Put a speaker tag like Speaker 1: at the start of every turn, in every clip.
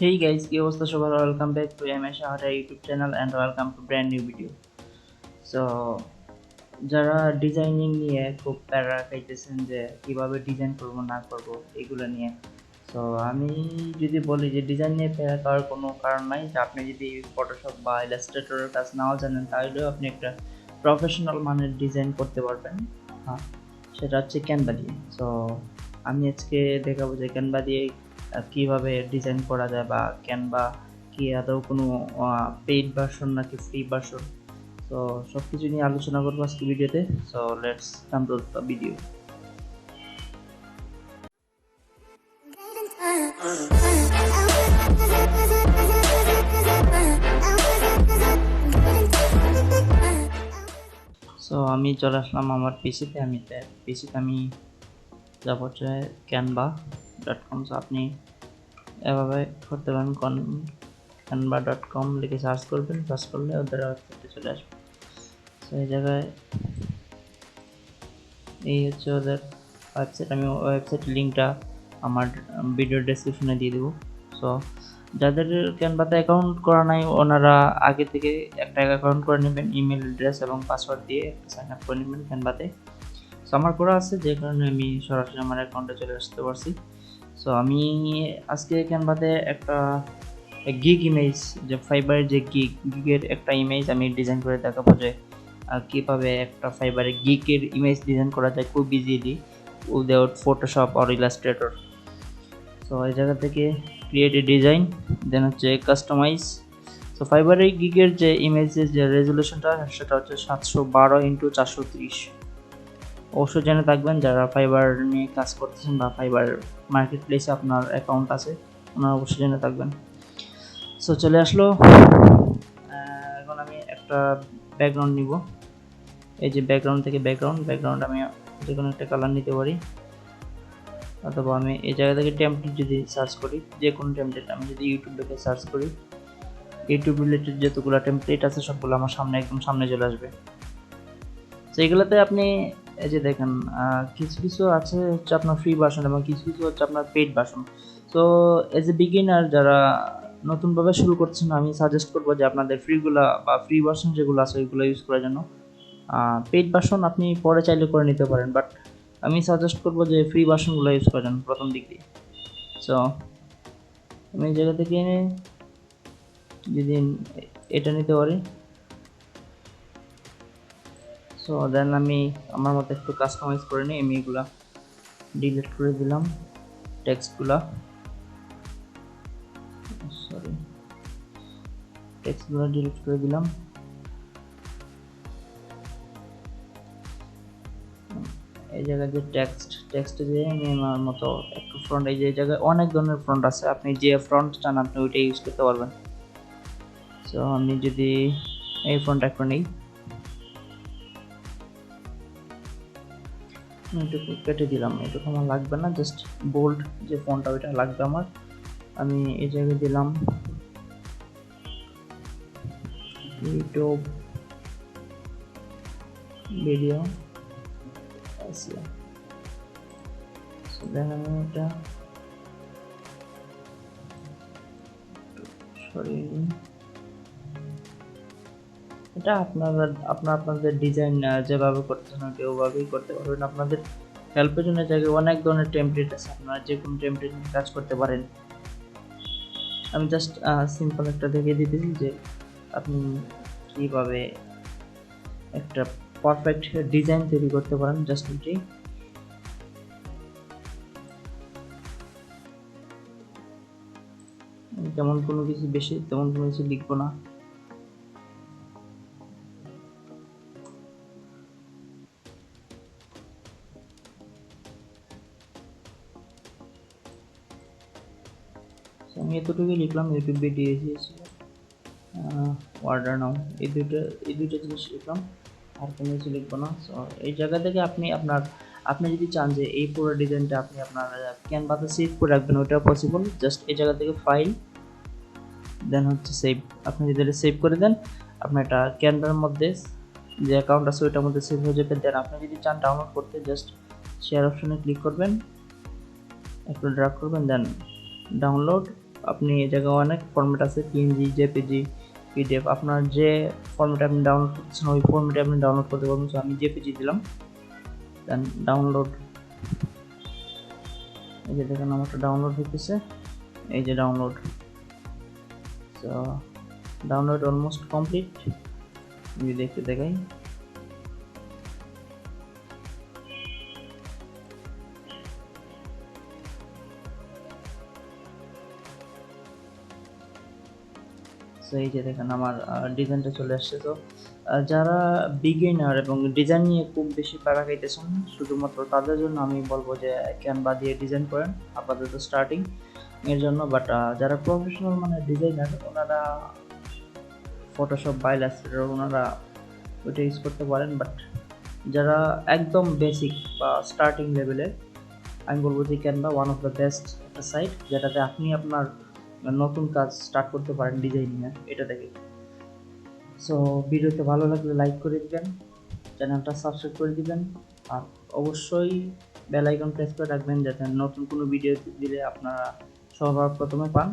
Speaker 1: Hey guys, কি অবস্থা সবার? Welcome back to Shahriar YouTube channel and welcome to brand new video. So যারা designing নিয়ে খুব প্যারা খাইতেছেন যে কিভাবে ডিজাইন করব না করব এগুলো নিয়ে, সো আমি যদি বলি যে ডিজাইন নিয়ে প্যারা খাওয়ার কোনো কারণ নাই। যে আপনি যদি ফটোশপ বা ইলাস্ট্রেটরের কাজ নাও জানেন তাহলেও আপনি একটা প্রফেশনাল মানের ডিজাইন করতে পারবেন। হ্যাঁ, সেটা হচ্ছে ক্যানভা দিয়ে। সো আমি আজকে দেখাবো যে ক্যানভা দিয়ে কিভাবে ডিজাইন করা যায়, বা ক্যানভা কি আদৌ কোনো পেইড ভার্সন নাকি ফ্রি ভার্সন। তো সব কিছু নিয়ে আলোচনা করবো আজকে ভিডিওতে। So let's come to the video. So আমি চলে আসলাম আমার পিসিতে। আমি যাবো হচ্ছে canva.com। সো আপনি এভাবে করতে পারেন, canva.com লিখে সার্চ করবেন। সার্চ করলে ওদের ওয়েবসাইটে চলে আসবে। সো এই জায়গায় এই হচ্ছে ওদের ওয়েবসাইট। আমি ওয়েবসাইট লিঙ্কটা আমার ভিডিও ডেসক্রিপশনে দিয়ে দেবো। সো যাদের ক্যানভাতে অ্যাকাউন্ট করা নাই ওনারা আগে থেকে একটা অ্যাকাউন্ট করে নেবেন, ইমেল অ্যাড্রেস এবং পাসওয়ার্ড দিয়ে সাইন আপ করে নেবেন ক্যানভাতে। সো আমার করা আছে, যে কারণে আমি সরাসরি আমার অ্যাকাউন্টে চলে আসতে পারছি। সো আমি আজকে ক্যানভাতে একটা গিগ ইমেজ, যে ফাইবারের যে গিগের একটা ইমেজ আমি ডিজাইন করে দেখাবো যে কীভাবে একটা ফাইবারে গিগের ইমেজ ডিজাইন করা যায় খুব easily without Photoshop or Illustrator. So এই জায়গা থেকে ক্রিয়েট এ ডিজাইন, দেন হচ্ছে কাস্টমাইজ। সো ফাইবারে গিগের যে ইমেজের যে রেজলিউশনটা সেটা হচ্ছে 712x430। অবশ্যই জেনে থাকবেন যারা ফাইবার নিয়ে কাজ করতেছেন বা ফাইবার মার্কেট প্লেসে আপনার অ্যাকাউন্ট আছে, ওনারা অবশ্যই জেনে থাকবেন। সো চলে আসলো। এখন আমি একটা ব্যাকগ্রাউন্ড নিব। এই যে ব্যাকগ্রাউন্ড থেকে ব্যাকগ্রাউন্ড আমি যে কোনো একটা কালার নিতে পারি, অথবা আমি এই জায়গা থেকে টেমপ্লেট যদি সার্চ করি, যে কোনো টেমপ্লেট আমি যদি ইউটিউব থেকে সার্চ করি, ইউটিউব রিলেটেড যতগুলো টেমপ্লেট আছে সবগুলো আমার সামনে একদম সামনে চলে আসবে। তো এগুলোতে আপনি এই যে দেখেন কিছু কিছু আছে হচ্ছে আপনার ফ্রি ভার্সন এবং কিছু কিছু হচ্ছে আপনার paid version. So as a beginner যারা নতুনভাবে শুরু করছেন, আমি সাজেস্ট করবো যে আপনাদের ফ্রিগুলা বা ফ্রি ভার্সন যেগুলো আছে ওইগুলো ইউজ করার জন্য। পেইড ভার্সন আপনি পরে চাইলে করে নিতে পারেন, বাট আমি সাজেস্ট করবো যে ফ্রি ভার্সনগুলো ইউজ করেন প্রথম দিক দিয়ে। সো আমি এই জায়গা থেকে যদি এটা নিতে পারি, সো দেন আমি আমার মতো একটু কাস্টমাইজ করে নিই। আমি এগুলা ডিলিট করে দিলাম, টেক্সটগুলো ডিলিট করে দিলাম। এই জায়গায় যে টেক্সটে যে আমি আমার মতো একটু ফ্রন্ট, এই যে জায়গায় অনেক ধরনের ফ্রন্ট আছে, আপনি যে ফ্রন্ট চান আপনি ওইটাই ইউজ করতে পারবেন। সো আমি যদি এই ফ্রন্ট একটা নিই, এটুকু কেটে দিলাম, এটুকু আমার লাগবে না, জাস্ট বোল্ড যে ফন্টটা ওইটা লাগবে আমার। আমি এই জায়গায় দিলাম ইউটিউব ভিডিও আসিয়া। দেন আমি এটা এটা আপনাদের ডিজাইন যেভাবে করতে চান ওভাবেই করতে পারবেন। আপনাদের হেল্পের জন্য জায়গায় অনেক ধরনের টেমপ্লেট আছে, আপনারা যে কোনো টেমপ্লেট নিয়ে কাজ করতে পারেন। আমি জাস্ট সিম্পল একটা দেখিয়ে দিতেছি যে আপনি কিভাবে একটা পারফেক্ট ডিজাইন তৈরি করতে পারেন। জাস্ট এটাই, তেমন কোনো কিছু লিখবো না। আমি এতটুকুই লিখলাম, ইউটিউব ভিডিও এসেছিল অর্ডার নাও, এই দুইটা জিনিস লিখলাম, আর কোনো কিছু লিখবো না। সো এই জায়গা থেকে আপনি যদি চান যে এই পুরো ডিজাইনটা আপনি আপনার ক্যানভাতে সেভ করে রাখবেন, ওইটাও পসিবল। জাস্ট এই জায়গা থেকে ফাইল, দেন হচ্ছে সেভ। আপনি যদি এটা সেভ করে দেন আপনার এটা ক্যানভার মধ্যে যে অ্যাকাউন্ট আছে ওইটার মধ্যে সেভ হয়ে যাবে। দেন আপনি যদি চান ডাউনলোড করতে জাস্ট শেয়ার অপশনে ক্লিক করবেন, একটু ড্র্যাগ করবেন, দেন ডাউনলোড, আপনি এই জায়গায় অনেক ফরম্যাট আছে, পিএনজি, জেপিজি, পিডিএফ, আপনার যে ফরম্যাটে আপনি ডাউনলোড করতেছেন ওই ফরম্যাটে আপনি ডাউনলোড করতে পারবেন। সো আমি জেপিজি দিলাম, দেন ডাউনলোড। এই যে দেখেন আমারটা ডাউনলোড হইতেছে, এই যে download. So download almost complete. আমি দেখতে দেখাই। সো এই যে দেখেন আমার ডিজাইনটা চলে আসছে। তো যারা বিগিনার এবং ডিজাইন নিয়ে খুব বেশি প্যারা খাইতেছেন, শুধুমাত্র তাদের জন্য আমি বলবো যে ক্যানভা দিয়ে ডিজাইন করেন আপাতত স্টার্টিং এর জন্য। বাট যারা প্রফেশনাল মানে ডিজাইনার, ওনারা ফটোশপ বা ইলাস্ট্রেটর ওনারা ওইটা ইউজ করতে পারেন। বাট যারা একদম বেসিক বা স্টার্টিং লেভেলের, আমি বলবো যে Canva one of the best একটা সাইট, যেটাতে আপনি আপনার নতুন কাজ স্টার্ট করতে পারেন ডিজাইনিংয়ের, এটা দেখে। সো ভিডিওতে ভালো লাগলে লাইক করে দিবেন, চ্যানেলটা সাবস্ক্রাইব করে দিবেন, আর অবশ্যই বেল আইকন প্রেস করে রাখবেন যাতে নতুন কোনো ভিডিও দিলে আপনারা সবার প্রথমে পান।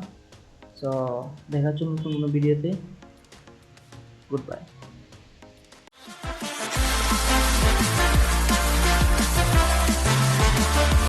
Speaker 1: সো দেখা হচ্ছে নতুন কোনো ভিডিওতে। Good bye.